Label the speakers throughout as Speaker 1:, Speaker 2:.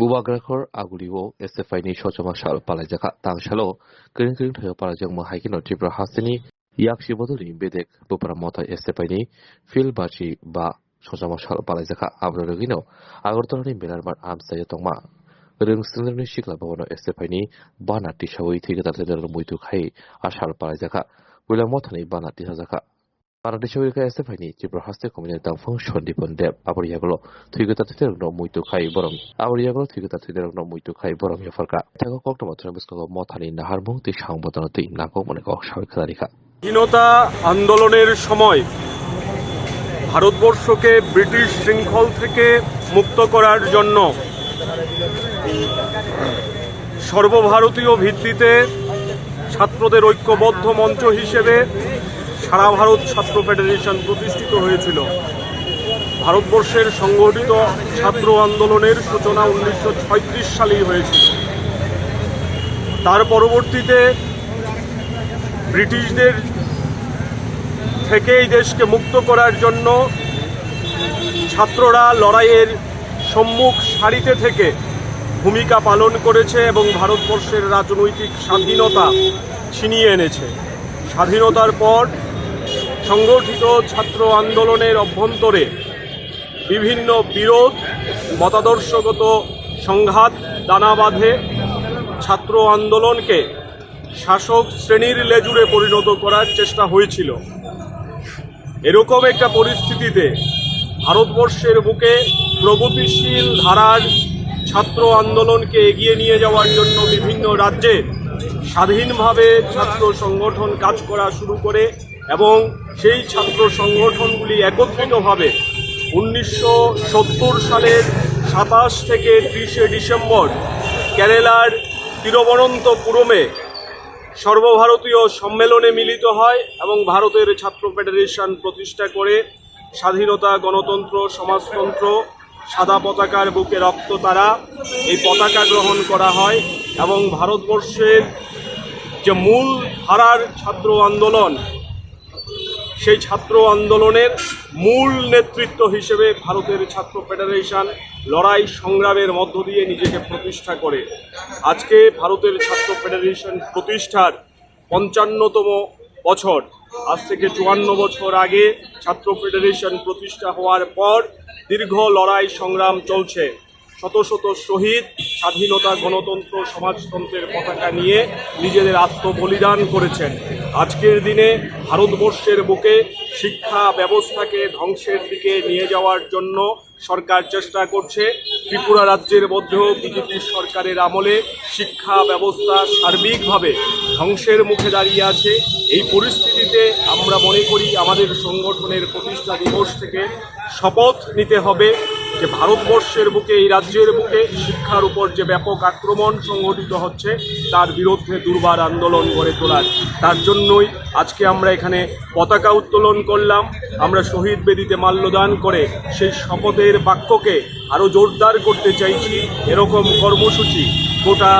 Speaker 1: Bubagrakhor Aguliwo, SFI Shochama Shal Palajaka, Tangshalo, Green Palajang Mahakino Tibra Hasini, Yakshi Boduli, Bedek, Bupramota SFI, Phil Bachi, Ba, Shochama Shal Palajaka, Abrogino, Agortoni Belarman Amstayatoma, Ring Silver Shikla Bono SFI, Bana Tishawi, Tigata Muitu Hai, Ashal Palajaka, Willamotani Bana Tihazaka. Paradishoika SFI, Tibrahaste Community Function Dependent, Aboriagolo, Tigata no Muito Kai Borom, Aboriagolo Tigata no Muito Kai Borom Yafarka, Tago Coctomatrabisco Motani, Naharmo, the Shambotati, Nako Monaco, Shakarika.
Speaker 2: স্বাধীনতা আন্দোলনের সময় ভারতবর্ষকে British শৃঙ্খল থেকে মুক্ত করার জন্য সর্বভারতীয় ভিত্তিতে ছাত্রদের ঐক্যবদ্ধ মঞ্চ হিসেবে সারা ভারত ছাত্র ফেডারেশন প্রতিষ্ঠিত হয়েছিল। ভারতবর্ষের সংগঠিত ছাত্র আন্দোলনের সূচনা 1936 সালেই হয়েছিল। তার পরবর্তীতে ব্রিটিশদের থেকে এই দেশকে মুক্ত করার জন্য ছাত্ররা লড়াইয়ের সম্মুখ সারিতে থেকে ভূমিকা পালন করেছে এবং ভারতবর্ষের রাজনৈতিক স্বাধীনতা ছিনিয়ে এনেছে। স্বাধীনতার পর সংগঠিত ছাত্র আন্দোলনের অভ্যন্তরে বিভিন্ন বিরোধ, মতাদর্শগত সংঘাত দানা বাঁধে ছাত্র আন্দোলনকে শাসক শ্রেণীর লেজুড়ে পরিণত করার চেষ্টা হয়েছিল। এরকম একটা পরিস্থিতিতে ভারতবর্ষের বুকে প্রগতিশীল ধারার ছাত্র আন্দোলনকে এগিয়ে নিয়ে যাওয়ার জন্য বিভিন্ন রাজ্যে স্বাধীনভাবে ছাত্র সংগঠন কাজ করা শুরু করে এবং সেই ছাত্র সংগঠনগুলি একত্রিতভাবে 1970 সালের 27 থেকে 30 ডিসেম্বর কেরালার তিরুবনন্তপুরমে সর্বভারতীয় সম্মেলনে মিলিত হয় এবং ভারতের ছাত্র ফেডারেশন প্রতিষ্ঠা করে স্বাধীনতা, গণতন্ত্র, সমাজতন্ত্র, সাদা পতাকার বুকে রক্ত তারা এই পতাকা গ্রহণ করা হয় এবং ভারতবর্ষের যে মূল ধারার ছাত্র আন্দোলন, সেই ছাত্র আন্দোলনের মূল নেতৃত্ব হিসেবে ভারতের ছাত্র ফেডারেশন লড়াই সংগ্রামের মধ্য দিয়ে নিজেকে প্রতিষ্ঠা করে। আজকে ভারতের ছাত্র ফেডারেশন প্রতিষ্ঠার 55তম বছর। আজ থেকে 54 বছর আগে ছাত্র ফেডারেশন প্রতিষ্ঠা হওয়ার পর দীর্ঘ লড়াই সংগ্রাম চলছে। শত শত শহীদ স্বাধীনতা, গণতন্ত্র, সমাজতন্ত্রের পতাকা নিয়ে নিজেদের আত্মবলিদান করেছেন। আজকের দিনে ভারতবর্ষের বুকে শিক্ষা ব্যবস্থাকে ধ্বংসের দিকে নিয়ে যাওয়ার জন্য সরকার চেষ্টা করছে। ত্রিপুরা রাজ্যের মধ্যেও বিজেপি সরকারের আমলে শিক্ষা ব্যবস্থা সার্বিকভাবে ধ্বংসের মুখে দাঁড়িয়ে আছে। এই পরিস্থিতিতে আমরা মনে করি আমাদের সংগঠনের প্রতিষ্ঠা দিবস থেকে শপথ নিতে হবে যে ভারতবর্ষের বুকে, এই রাজ্যের বুকে শিক্ষার উপর যে ব্যাপক আক্রমণ সংঘটিত হচ্ছে তার বিরুদ্ধে দুর্বার আন্দোলন গড়ে তোলার। তার জন্যই আজকে আমরা এখানে পতাকা উত্তোলন করলাম। আমরা শহীদ বেদিতে মাল্যদান করে সেই শপথের বাক্যকে আরও জোরদার করতে চাইছি। এরকম কর্মসূচি গোটা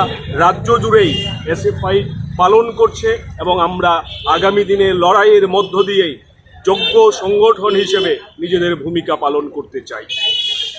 Speaker 2: রাজ্য জুড়েই এসএফআই পালন করছে এবং আমরা আগামী দিনে লড়াইয়ের মধ্য দিয়েই যোগ্য সংগঠন হিসেবে নিজেদের ভূমিকা পালন করতে চাই।